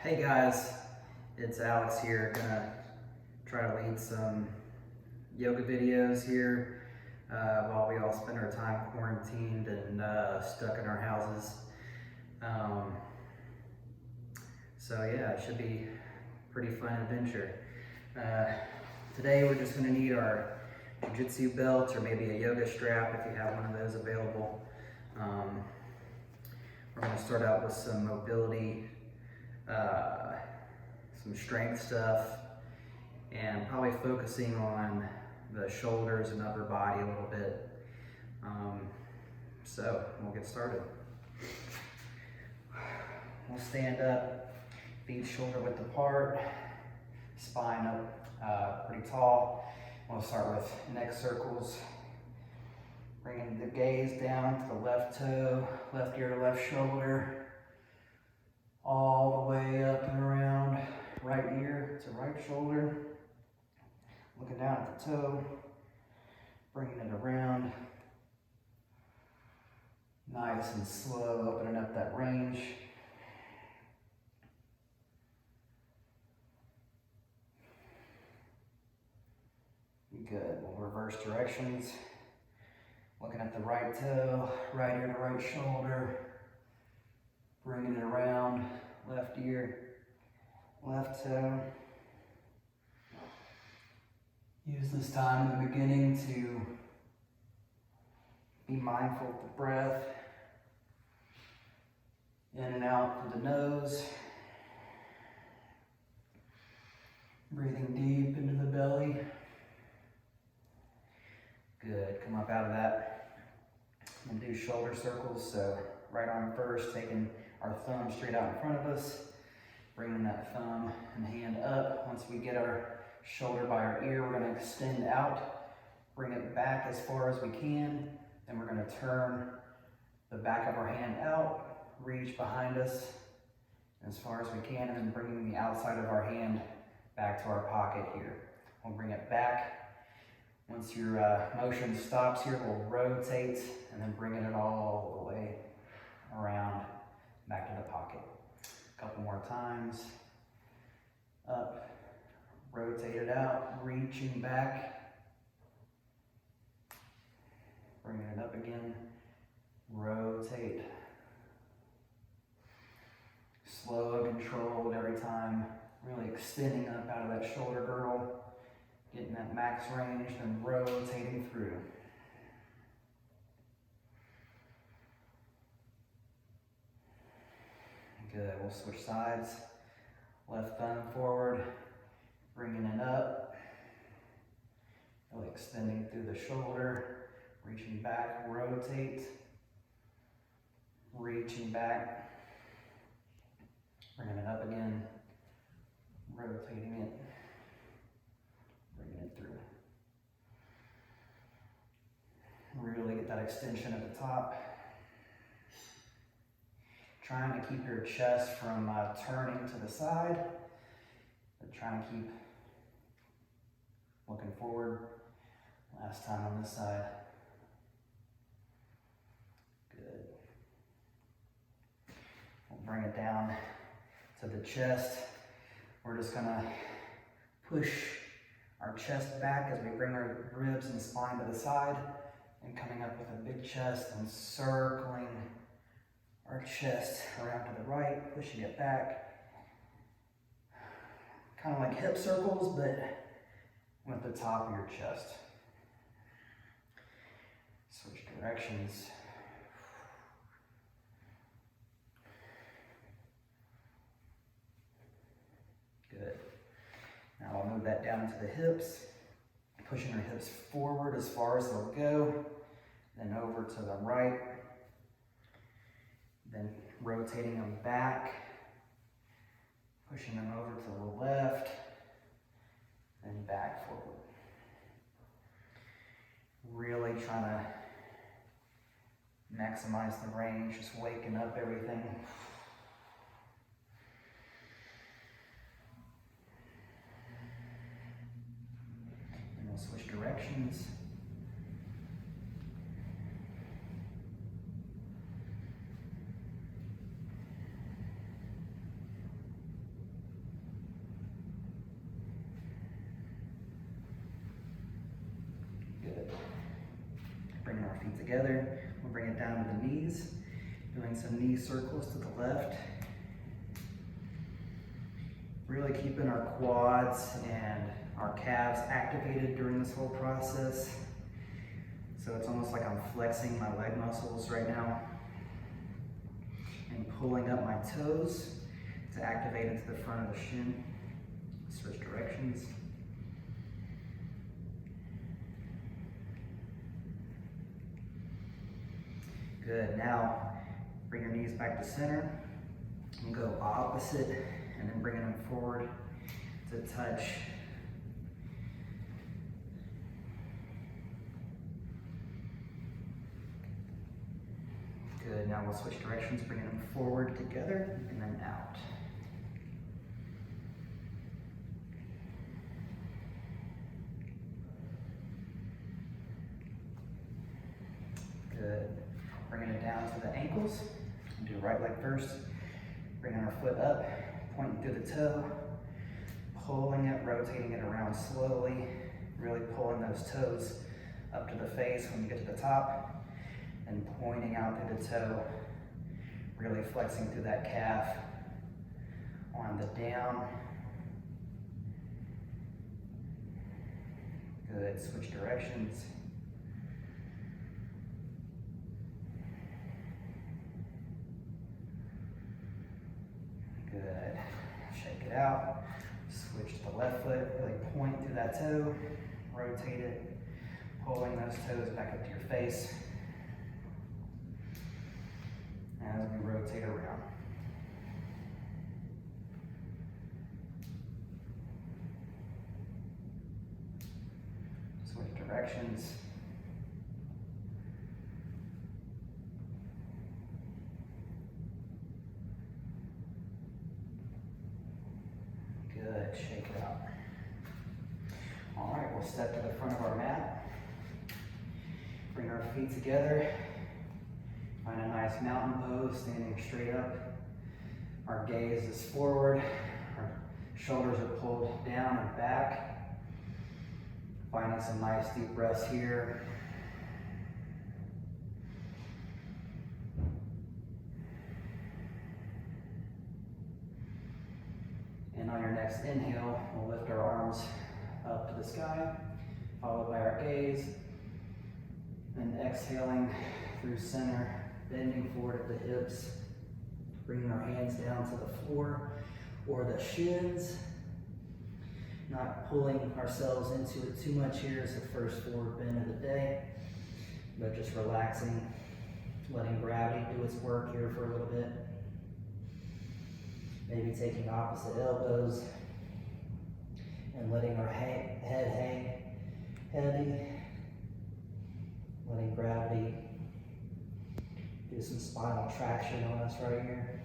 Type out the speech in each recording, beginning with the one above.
Hey guys, it's Alex here. Gonna try to lead some yoga videos here while we all spend our time quarantined and stuck in our houses. Um, so yeah, it should be a pretty fun adventure. Today we're just gonna need our jiu-jitsu belt or maybe a yoga strap if you have one of those available. We're gonna start out with some mobility, some strength stuff, and probably focusing on the shoulders and upper body a little bit. So we'll get started. We'll stand up, feet shoulder width apart, spine up pretty tall. We'll start with neck circles, bringing the gaze down to the left toe, left ear to left shoulder, all the way up and around right ear to right shoulder. Looking down at the toe, bringing it around. Nice and slow, opening up that range. Good. We'll reverse directions. Looking at the right toe, right ear to right shoulder. Bringing it around, left ear, left toe. Use this time in the beginning to be mindful of the breath. In and out through the nose. Breathing deep into the belly. Good. Come up out of that. And do shoulder circles. So right arm first, taking our thumb straight out in front of us. Bringing that thumb and hand up. Once we get our shoulder by our ear, we're going to extend out. Bring it back as far as we can. Then we're going to turn the back of our hand out. Reach behind us as far as we can. And then bringing the outside of our hand back to our pocket here. We'll bring it back. Once your motion stops here, we'll rotate and then bringing it all the way around back to the pocket. A couple more times. Up, rotate it out, reaching back. Bringing it up again, rotate. Slow and controlled every time, really extending up out of that shoulder girdle. Getting that max range, then rotating through. Good, we'll switch sides. Left thumb forward, bringing it up. Really extending through the shoulder, reaching back, rotate. Reaching back, bringing it up again, rotating it. Bringing it through. Really get that extension at the top. Trying to keep your chest from turning to the side, but trying to keep looking forward. Last time on this side. Good. We'll bring it down to the chest. We're just gonna push our chest back as we bring our ribs and spine to the side and coming up with a big chest and circling our chest around to the right, pushing it back. Kind of like hip circles, but with the top of your chest. Switch directions. Good. Now I'll move that down into the hips, pushing our hips forward as far as they'll go, then over to the right, then rotating them back, pushing them over to the left, then back forward. Really trying to maximize the range, just waking up everything. Switch directions. together. We'll bring it down to the knees, doing some knee circles to the left. Really keeping our quads and our calves activated during this whole process. So it's almost like I'm flexing my leg muscles right now and pulling up my toes to activate into the front of the shin. Switch directions. Good. Now bring your knees back to center and go opposite, and then bringing them forward to touch. Good. Now we'll switch directions, bringing them forward together and then out. Good. Bringing it down to the ankles. Do right leg first. Bringing our foot up, pointing through the toe, pulling it, rotating it around slowly, really pulling those toes up to the face when you get to the top, and pointing out through the toe, really flexing through that calf on the down. Good. Switch directions. Good. Shake it out. Switch to the left foot. Really point through that toe. Rotate it. Pulling those toes back up to your face as we rotate around. Switch directions. Good, shake it out. All right, we'll step to the front of our mat. Bring our feet together. Find a nice mountain pose, standing straight up. Our gaze is forward. Our shoulders are pulled down and back. Finding some nice deep breaths here. And on your next inhale, we'll lift our arms up to the sky, followed by our gaze. And exhaling through center, bending forward at the hips, bringing our hands down to the floor or the shins. Not pulling ourselves into it too much here as the first forward bend of the day, but just relaxing, letting gravity do its work here for a little bit. Maybe taking opposite elbows and letting our head hang heavy, letting gravity do some spinal traction on us right here.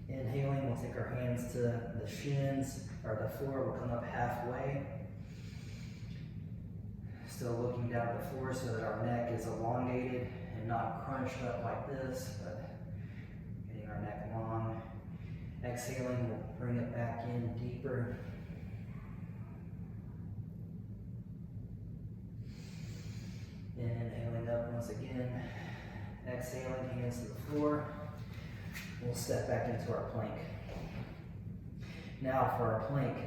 Inhaling, we'll take our hands to the shins or the floor. We'll come up halfway. Still looking down at the floor so that our neck is elongated and not crunched up like this, but getting our neck long. Exhaling, we'll bring it back in deeper. Inhaling up once again. Exhaling, hands to the floor. We'll step back into our plank. Now for our plank,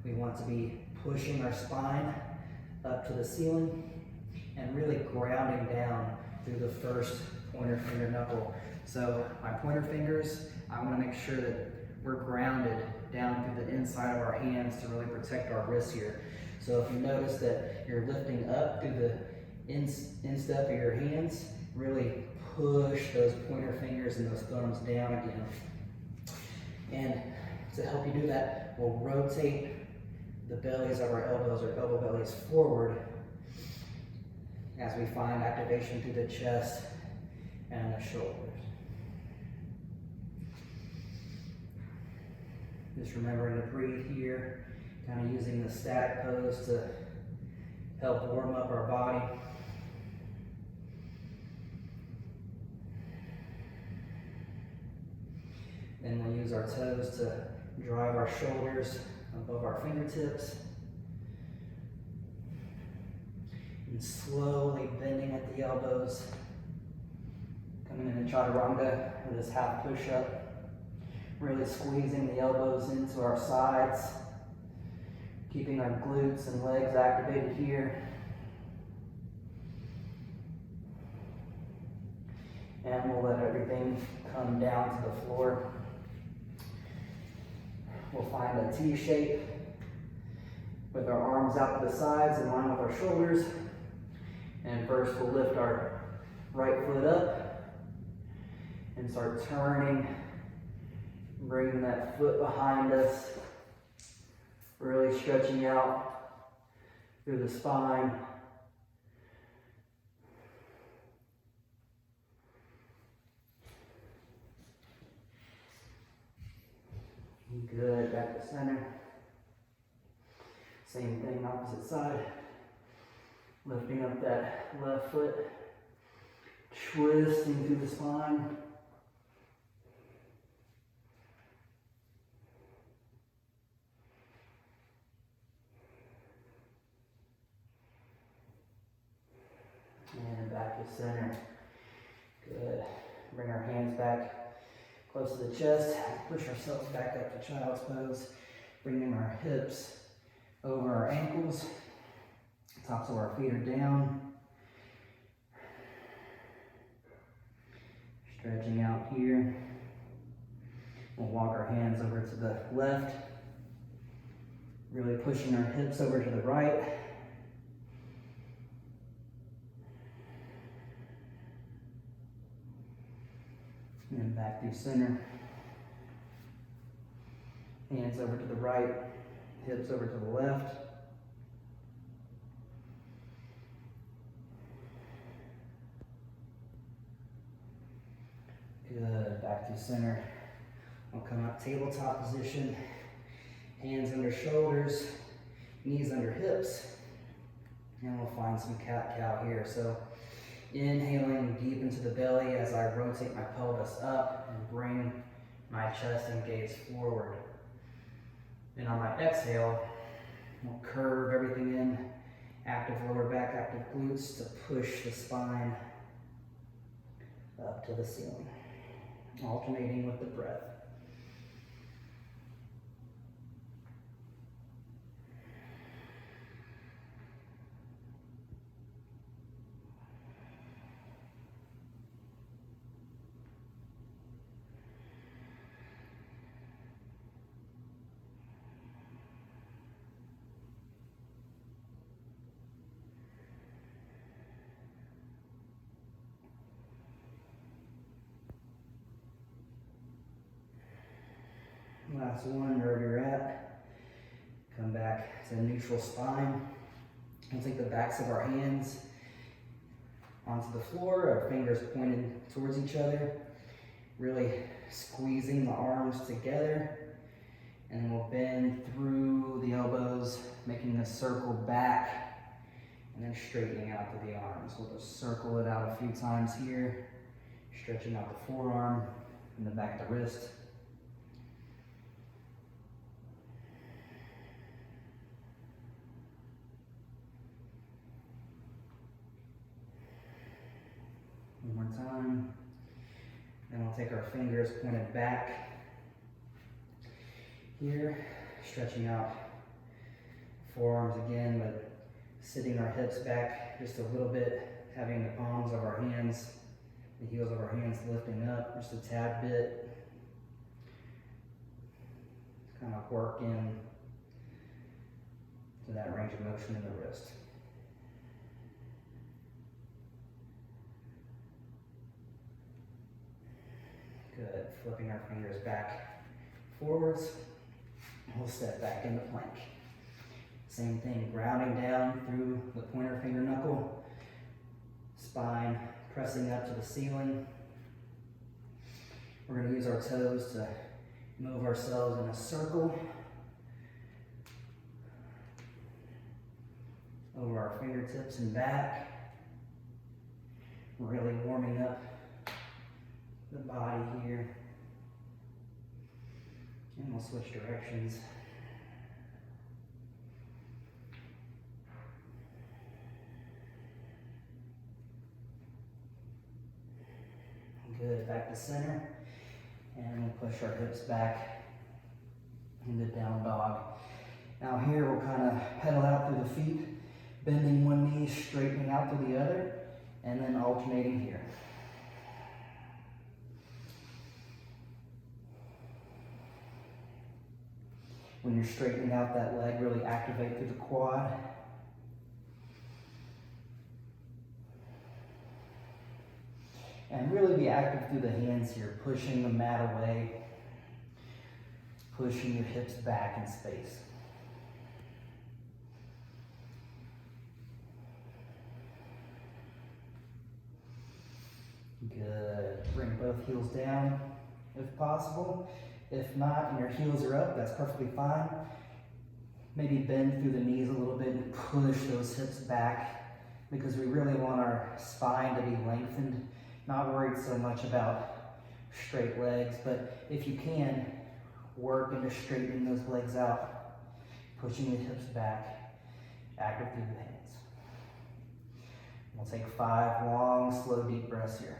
we want to be pushing our spine up to the ceiling and really grounding down through the first pointer finger knuckle. So my pointer fingers, I want to make sure that we're grounded down through the inside of our hands to really protect our wrists here. So if you notice that you're lifting up through the instep of your hands, really push those pointer fingers and those thumbs down again. And to help you do that, we'll rotate the bellies of our elbows or elbow bellies forward as we find activation through the chest and the shoulders. Just remembering to breathe here, kind of using the static pose to help warm up our body. Then we'll use our toes to drive our shoulders above our fingertips. And slowly bending at the elbows. Coming into chaturanga with this half push-up. Really squeezing the elbows into our sides. Keeping our glutes and legs activated here. And we'll let everything come down to the floor. We'll find a T shape with our arms out to the sides in line with our shoulders. And first we'll lift our right foot up and start turning, bringing that foot behind us, really stretching out through the spine. Good, back to center. Same thing, opposite side. Lifting up that left foot, twisting through the spine. And back to center. Good. Bring our hands back close to the chest. Push ourselves back up to child's pose. Bringing our hips over our ankles. Tops of our feet are down. Stretching out here. We'll walk our hands over to the left. Really pushing our hips over to the right. And then back through center. Hands over to the right, hips over to the left. Good, back through center. We'll come up tabletop position. Hands under shoulders, knees under hips. And we'll find some cat-cow here. So inhaling deep into the belly as I rotate my pelvis up and bring my chest and gaze forward. And on my exhale, we'll curve everything in. Active lower back, active glutes to push the spine up to the ceiling. Alternating with the breath. Last one, wherever you're at. Come back to neutral spine. We'll take the backs of our hands onto the floor, our fingers pointed towards each other. Really squeezing the arms together. And we'll bend through the elbows, making a circle back, and then straightening out to the arms. We'll just circle it out a few times here, stretching out the forearm and the back of the wrist. One more time. Then we'll take our fingers pointed back here, stretching out forearms again, but sitting our hips back just a little bit, having the palms of our hands, the heels of our hands lifting up just a tad bit. Kind of work in to that range of motion in the wrist. Good, flipping our fingers back forwards. We'll step back into plank. Same thing, grounding down through the pointer finger knuckle, spine pressing up to the ceiling. We're going to use our toes to move ourselves in a circle over our fingertips and back. Really warming up the body here. And we'll switch directions. back to center. And we'll push our hips back into down dog. Now here we'll kind of pedal out through the feet, bending one knee, straightening out to the other, and then alternating here. When you're straightening out that leg, really activate through the quad. And really be active through the hands here, pushing the mat away, pushing your hips back in space. Good. Bring both heels down if possible. If not, and your heels are up, that's perfectly fine. Maybe bend through the knees a little bit and push those hips back, because we really want our spine to be lengthened. Not worried so much about straight legs, but if you can, work into straightening those legs out, pushing the hips back, active through the hands. We'll take 5 long, slow, deep breaths here.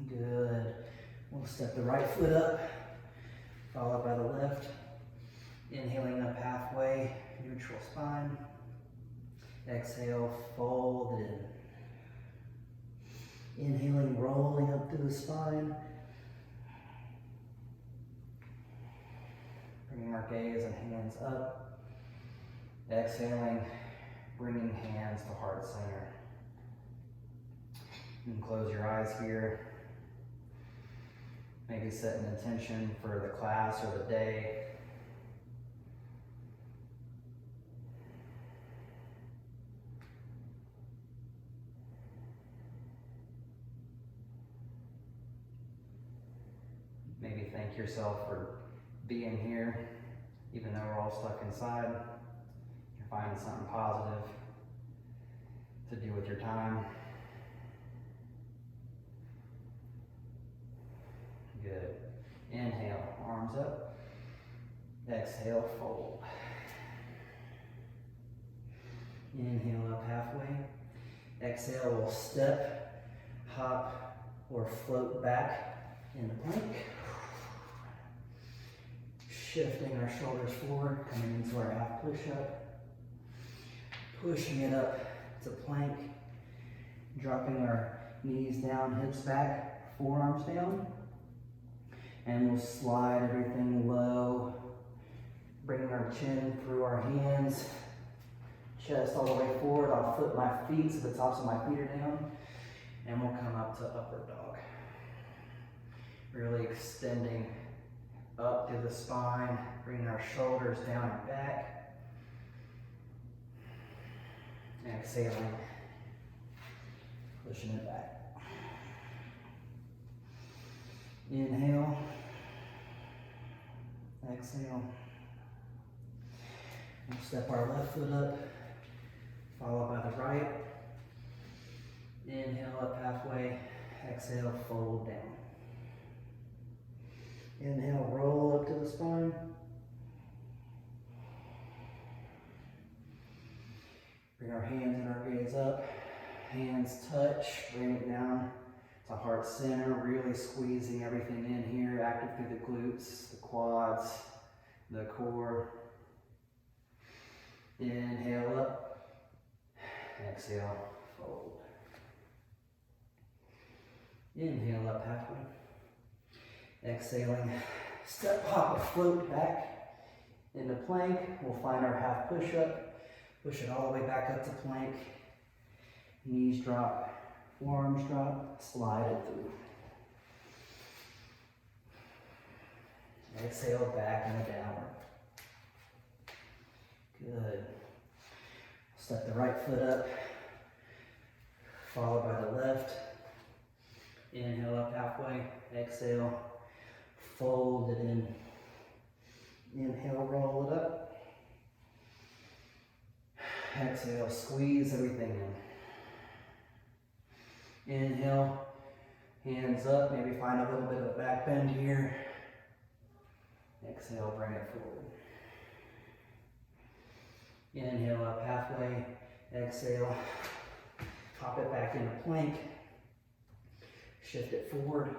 Good. We'll step the right foot up, followed by the left. Inhaling up halfway, neutral spine. Exhale, fold it in. Inhaling, rolling up through the spine. Bringing our gaze and hands up. Exhaling, bringing hands to heart center. And close your eyes here. Maybe set an intention for the class or the day. Maybe thank yourself for being here, even though we're all stuck inside. You're finding something positive to do with your time. Good. Inhale, arms up. Exhale, fold. Inhale up halfway. Exhale, we'll step, hop, or float back into plank. Shifting our shoulders forward, coming into our half push-up. Pushing it up to plank. Dropping our knees down, hips back, forearms down. And we'll slide everything low, bringing our chin through our hands, chest all the way forward. I'll flip my feet so the tops of my feet are down, and we'll come up to upward dog. Really extending up through the spine, bringing our shoulders down and back. Exhaling, pushing it back. Inhale. Exhale. We'll step our left foot up, followed by the right. Inhale up halfway. Exhale, fold down. Inhale, roll up to the spine. Bring our hands and our gaze up. Hands touch, bring it down to heart center, really squeezing everything in here, active through the glutes, the quads, the core. Inhale up, exhale, fold. Inhale up halfway. Exhaling, step, hop, or float back into plank. We'll find our half push-up. Push it all the way back up to plank. Knees drop. Forearms drop, slide it through. Exhale back into downward. Good. Step the right foot up, followed by the left. Inhale up halfway, exhale, fold it in. Inhale, roll it up. Exhale, squeeze everything in. Inhale, hands up, maybe find a little bit of a back bend here. Exhale, bring it forward. Inhale up halfway, exhale, pop it back into plank. Shift it forward,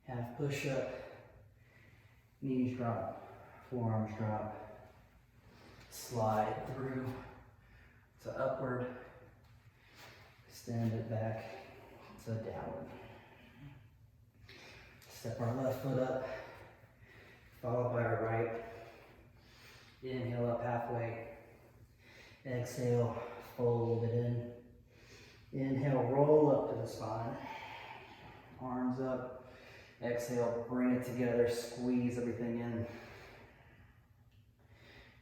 half push up, knees drop, forearms drop. Slide through to upward, extend it back to downward. Step our left foot up, followed by our right. Inhale up halfway, exhale, fold it in. Inhale, roll up to the spine, arms up. Exhale, bring it together, squeeze everything in.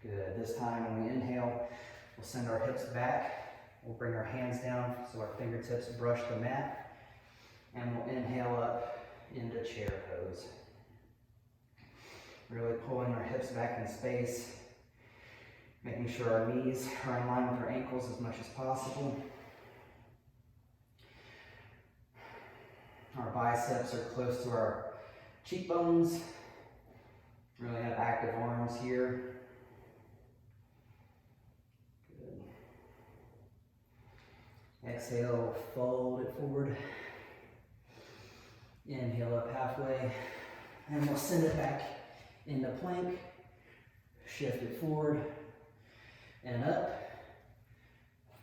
Good. This time when we inhale, we'll send our hips back. We'll bring our hands down so our fingertips brush the mat. And we'll inhale up into chair pose. Really pulling our hips back in space. Making sure our knees are in line with our ankles as much as possible. Our biceps are close to our cheekbones. Really have active arms here. Exhale, fold it forward. Inhale up halfway. And we'll send it back into plank. Shift it forward and up.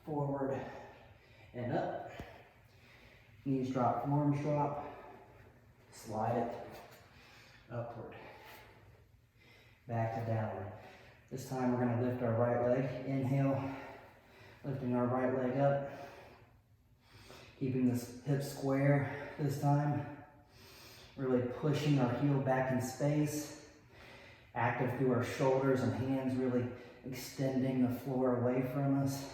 Forward and up. Knees drop, forearms drop. Slide it upward. Back to downward. This time we're going to lift our right leg. Inhale, lifting our right leg up. Keeping the hips square this time. Really pushing our heel back in space. Active through our shoulders and hands, really extending the floor away from us.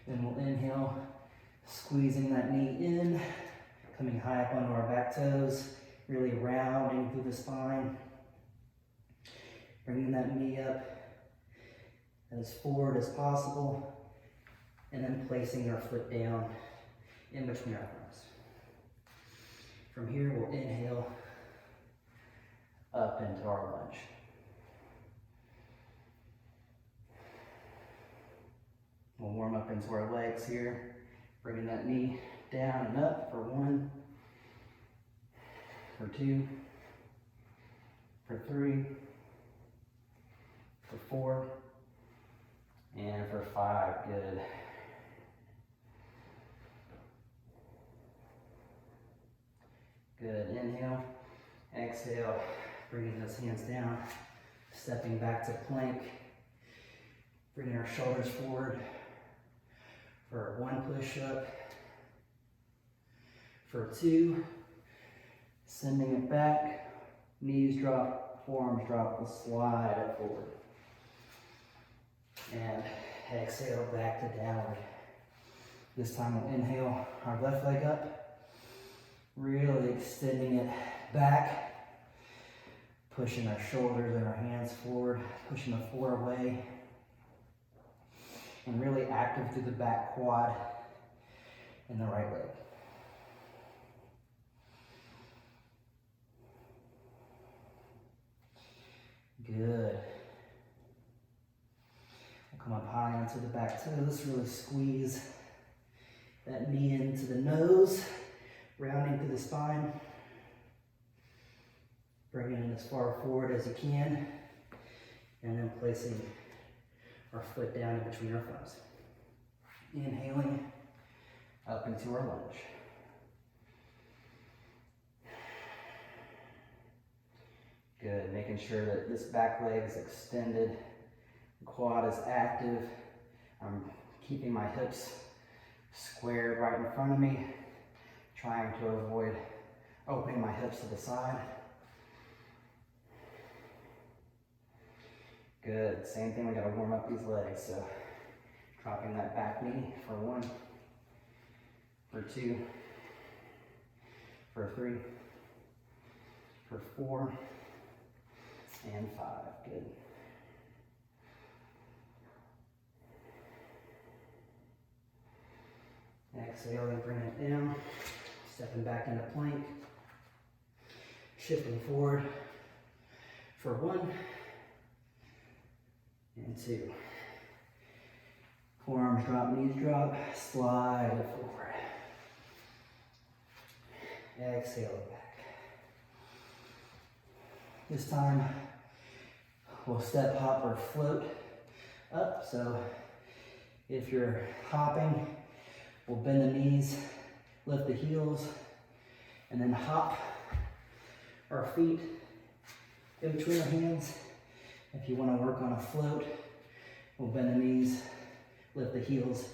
Then we'll inhale, squeezing that knee in, coming high up onto our back toes, really rounding through the spine. Bringing that knee up as forward as possible, and then placing our foot down in between our thumbs. From here, we'll inhale up into our lunge. We'll warm up into our legs here, bringing that knee down and up for 1, for 2, for 3, for 4, and for 5. Good. Good. Inhale, exhale, bringing those hands down, stepping back to plank, bringing our shoulders forward for 1 push-up, for 2, sending it back, knees drop, forearms drop, we'll slide it forward. And exhale back to downward. This time we'll inhale our left leg up, really extending it back, pushing our shoulders and our hands forward, pushing the floor away, and really active through the back quad and the right leg. Good. We'll come up high onto the back toes, really squeeze that knee into the nose, rounding through the spine. Bringing it as far forward as you can, and then placing our foot down in between our thumbs. Inhaling up into our lunge. Good, making sure that this back leg is extended, the quad is active. I'm keeping my hips squared right in front of me, trying to avoid opening my hips to the side. Good, same thing, we gotta warm up these legs, so dropping that back knee for 1, for 2, for 3, for 4, and 5. Good. Exhale and bring it down, stepping back into plank, shifting forward for 1 and 2. Forearms drop, knees drop, slide it forward. Exhale it back. This time we'll step, hop, or float up. So if you're hopping, we'll bend the knees, lift the heels, and then hop our feet in between our hands. If you want to work on a float, we'll bend the knees, lift the heels,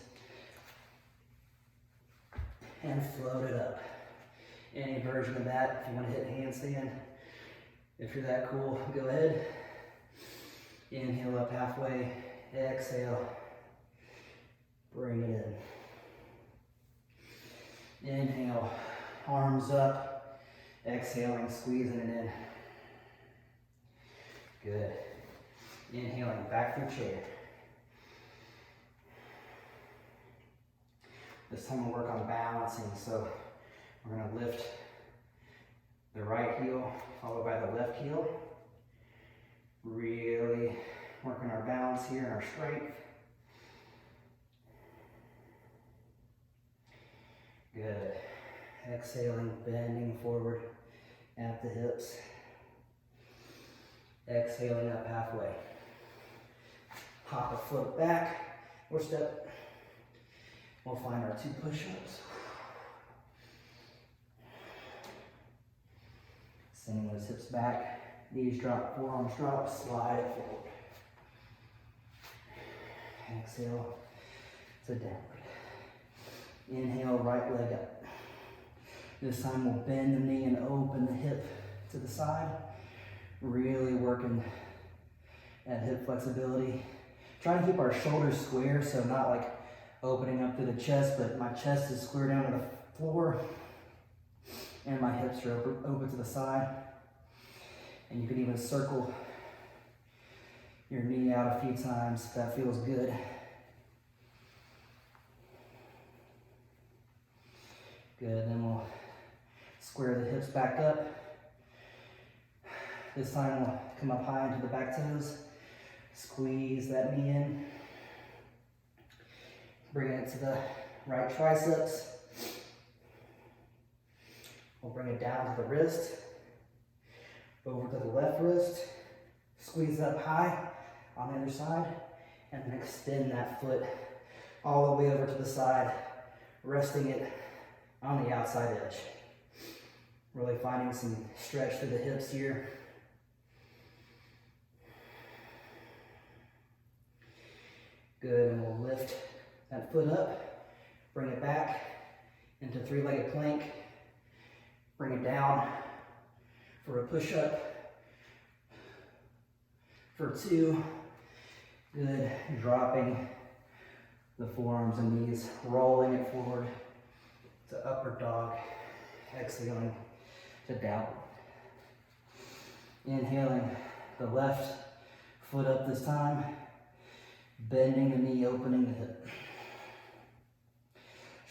and float it up. Any version of that, if you want to hit handstand, if you're that cool, go ahead. Inhale up halfway, exhale, bring it in. Inhale, arms up, exhaling, squeezing it in. Good. Inhaling, back through chair. This time we'll work on balancing, so we're going to lift the right heel, followed by the left heel. Really working our balance here and our strength. Good. Exhaling, bending forward at the hips. Exhaling up halfway. Hop a foot back or step. We'll find our 2 push-ups. Sending those hips back, knees drop, forearms drop, slide it forward. Exhale to downward. Inhale, right leg up. This time we'll bend the knee and open the hip to the side. Really working at hip flexibility. Trying to keep our shoulders square, so not like opening up to the chest, but my chest is square down to the floor and my hips are open to the side. And you can even circle your knee out a few times if that feels good. Good, then we'll square the hips back up. This time we'll come up high into the back toes, squeeze that knee in. Bring it to the right triceps. We'll bring it down to the wrist, over to the left wrist, squeeze up high on the other side, and then extend that foot all the way over to the side, resting it on the outside edge. Really finding some stretch through the hips here. Good, and we'll lift that foot up, bring it back into 3-legged plank, bring it down for a push-up, for 2, good, dropping the forearms and knees, rolling it forward to upward dog, exhaling to downward. Inhaling the left foot up this time, bending the knee, opening the hip.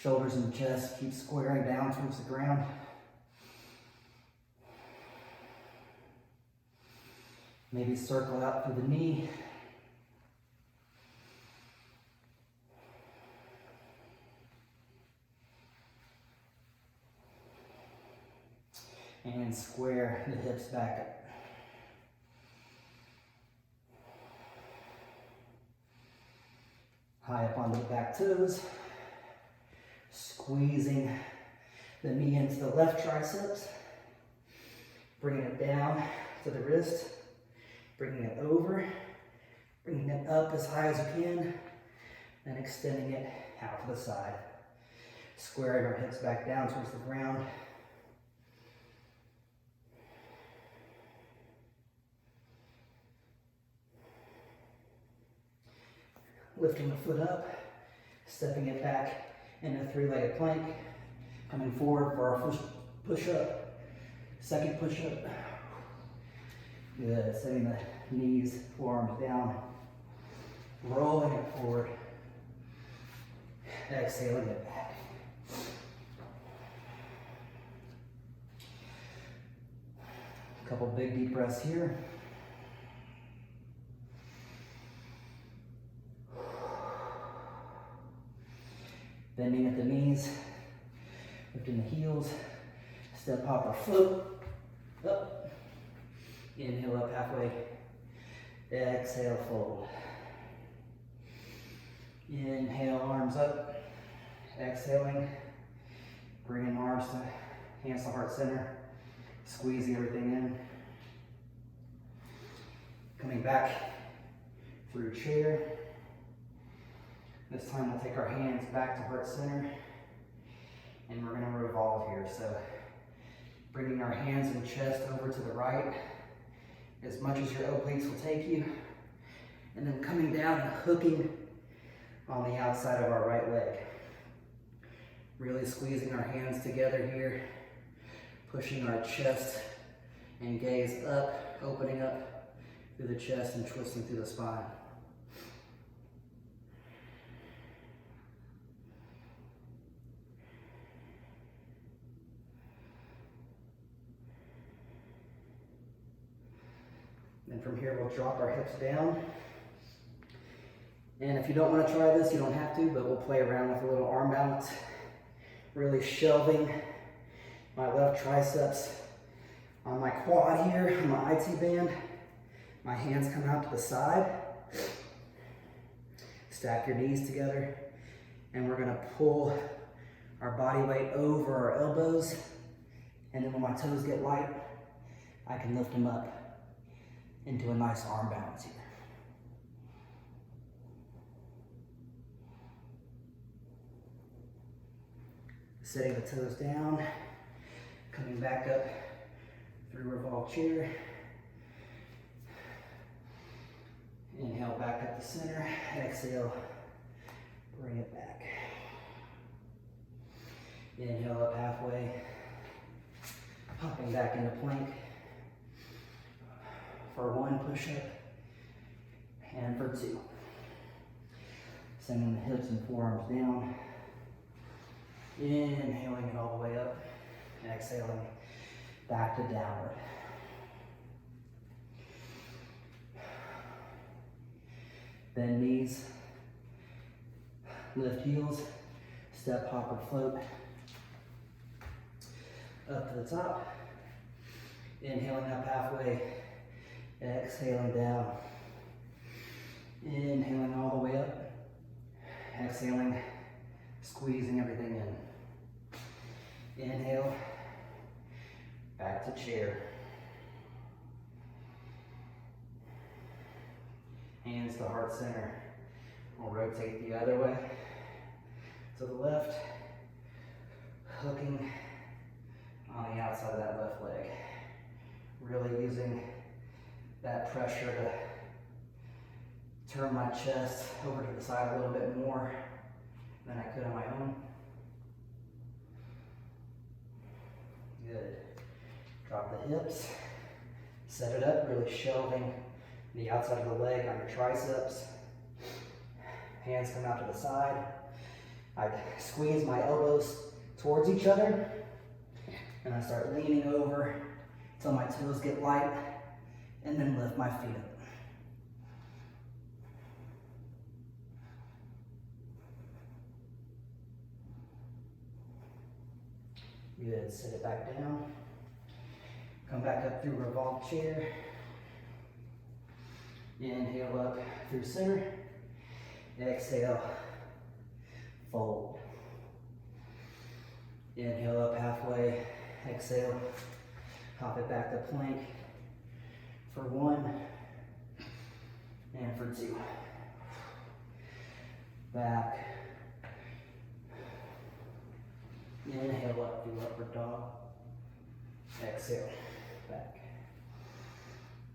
Shoulders and chest keep squaring down towards the ground. Maybe circle out through the knee. And square the hips back up. High up onto the back toes. Squeezing the knee into the left triceps. Bringing it down to the wrist. Bringing it over. Bringing it up as high as you can. And extending it out to the side. Squaring our hips back down towards the ground. Lifting the foot up, stepping it back into 3-legged plank, Coming forward for our first push-up, second push-up. Good, setting the knees, forearms down, rolling it forward, exhaling it back. A couple big deep breaths here. Bending at the knees, lifting the heels, step hopper float, up, inhale up halfway, exhale fold. Inhale, arms up, exhaling, bringing arms to hands to heart center, squeezing everything in. Coming back through chair. This time we'll take our hands back to heart center and we're gonna revolve here. So bringing our hands and chest over to the right as much as your obliques will take you. And then coming down and hooking on the outside of our right leg. Really squeezing our hands together here, pushing our chest and gaze up, opening up through the chest and twisting through the spine. And from here, we'll drop our hips down. And if you don't want to try this, you don't have to, but we'll play around with a little arm balance. Really shelving my left triceps on my quad here, on my IT band. My hands come out to the side. Stack your knees together. And we're going to pull our body weight over our elbows. And then when my toes get light, I can lift them up into a nice arm balance here. Setting the toes down, coming back up through revolve chair. Inhale back up to center, exhale, bring it back. Inhale up halfway, hopping back into plank. For one push-up, and for two. Sending the hips and forearms down. Inhaling it all the way up, and exhaling back to downward. Bend knees, lift heels, step hopper float. Up to the top, inhaling up halfway. Exhaling down, inhaling all the way up, exhaling, squeezing everything in. Inhale, back to chair. Hands to heart center. We'll rotate the other way to the left, hooking on the outside of that left leg. Really using that pressure to turn my chest over to the side a little bit more than I could on my own. Good. Drop the hips, set it up, really shelving the outside of the leg on your triceps. Hands come out to the side. I squeeze my elbows towards each other and I start leaning over until my toes get light. And then lift my feet up. Good, sit it back down. Come back up through revolve chair. Inhale up through center. Exhale, fold. Inhale up halfway. Exhale, hop it back to plank. For one, and for two. Back. Inhale up through upward dog. Exhale, back.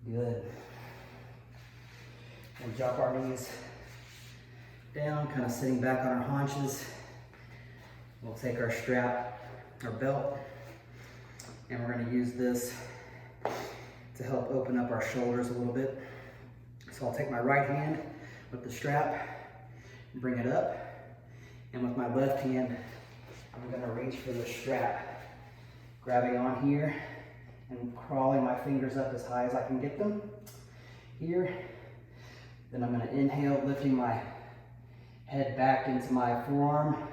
Good. We'll drop our knees down, kind of sitting back on our haunches. We'll take our strap our belt. And we're gonna use this to help open up our shoulders a little bit. So I'll take my right hand with the strap, bring it up, and with my left hand, I'm gonna reach for the strap, grabbing on here and crawling my fingers up as high as I can get them here. Then I'm gonna inhale, lifting my head back into my forearm,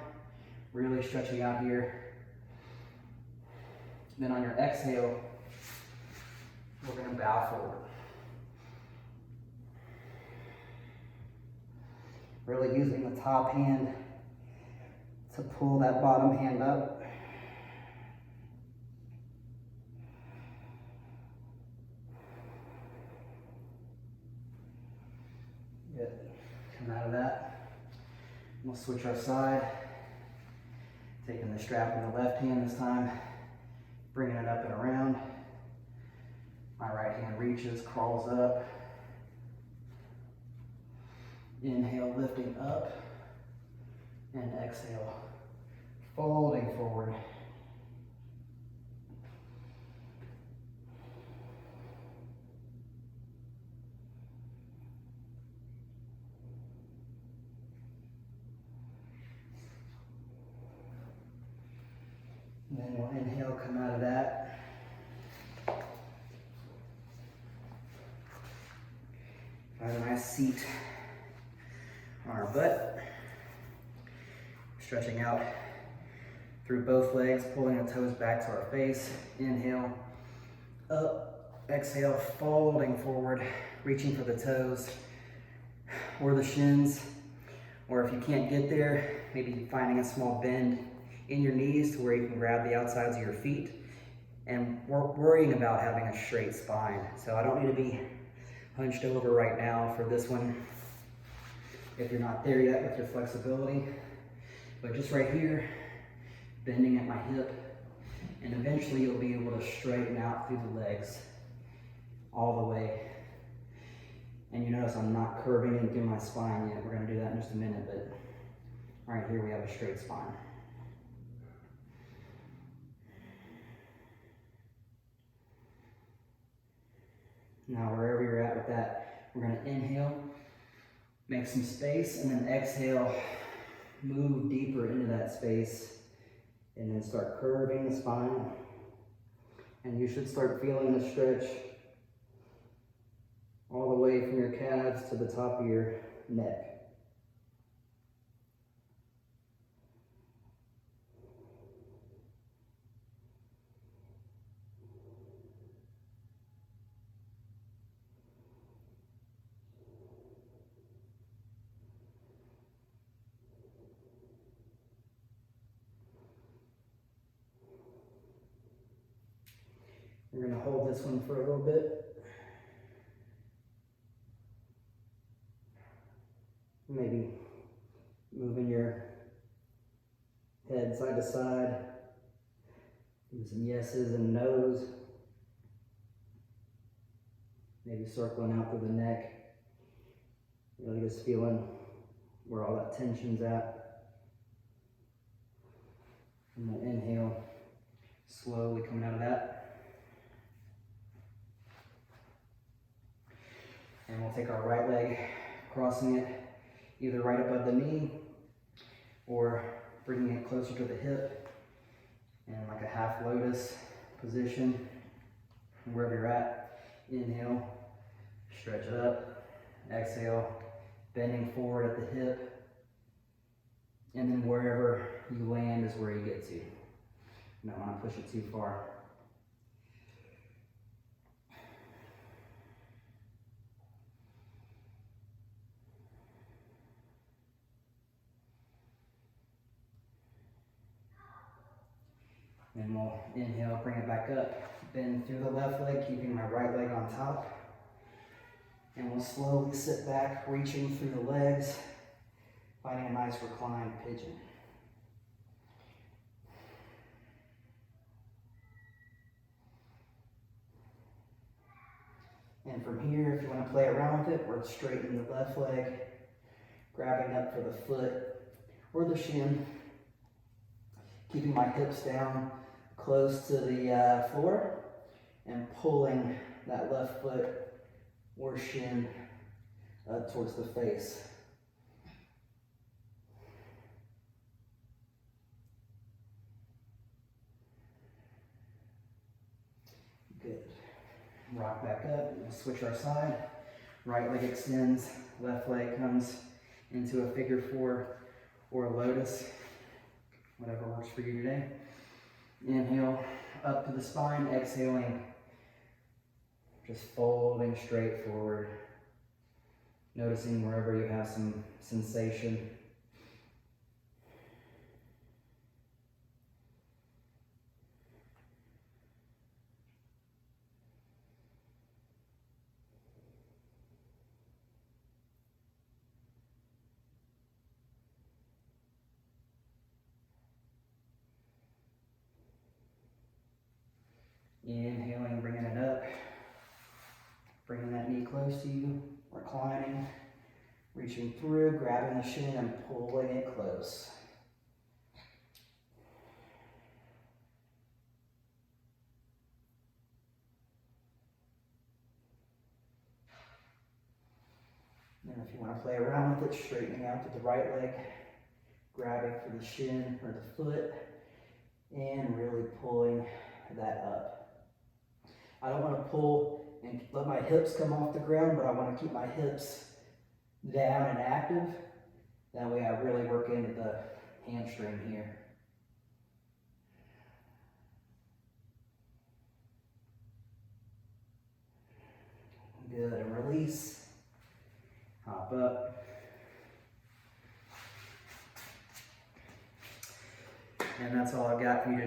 really stretching out here. Then on your exhale, we're gonna bow forward. Really using the top hand to pull that bottom hand up. Good. Come out of that. We'll switch our side. Taking the strap in the left hand this time, bringing it up and around. My right hand reaches, crawls up. Inhale, lifting up, and exhale, folding forward. And then we'll inhale, come out of that. Find a nice seat on our butt. Stretching out through both legs, pulling the toes back to our face. Inhale, up, exhale, folding forward, reaching for the toes or the shins. Or if you can't get there, maybe finding a small bend in your knees to where you can grab the outsides of your feet. And we're worrying about having a straight spine. So I don't need to be hunched over right now for this one if you're not there yet with your flexibility. But just right here, bending at my hip, and eventually you'll be able to straighten out through the legs all the way. And you notice I'm not curving into my spine yet. We're gonna do that in just a minute, but all right, here we have a straight spine. Now, wherever you're at with that, we're gonna inhale, make some space, and then exhale, move deeper into that space, and then start curving the spine. And you should start feeling the stretch all the way from your calves to the top of your neck. We're going to hold this one for a little bit. Maybe moving your head side to side. Do some yeses and nos. Maybe circling out through the neck. Really just feeling where all that tension's at. And then inhale, slowly coming out of that. And we'll take our right leg, crossing it either right above the knee or bringing it closer to the hip in like a half lotus position. And wherever you're at, inhale, stretch it up, exhale, bending forward at the hip, and then wherever you land is where you get to. You don't want to push it too far. And we'll inhale, bring it back up, bend through the left leg, keeping my right leg on top. And we'll slowly sit back, reaching through the legs, finding a nice reclined pigeon. And from here, if you want to play around with it, we're straightening the left leg, grabbing up for the foot or the shin, Keeping my hips down close to the floor and pulling that left foot or shin up towards the face. Good. Rock back up, we'll switch our side. Right leg extends, left leg comes into a figure four or a lotus, whatever works for you today. Inhale up to the spine, exhaling, just folding straight forward. Noticing wherever you have some sensation. Inhaling, bringing it up. Bringing that knee close to you, reclining, reaching through, grabbing the shin and pulling it close. And if you want to play around with it, straightening out with the right leg, grabbing for the shin or the foot, and really pulling that up. I don't want to pull and let my hips come off the ground, but I want to keep my hips down and active. That way I really work into the hamstring here. Good, and release. Hop up. And that's all I've got for you today.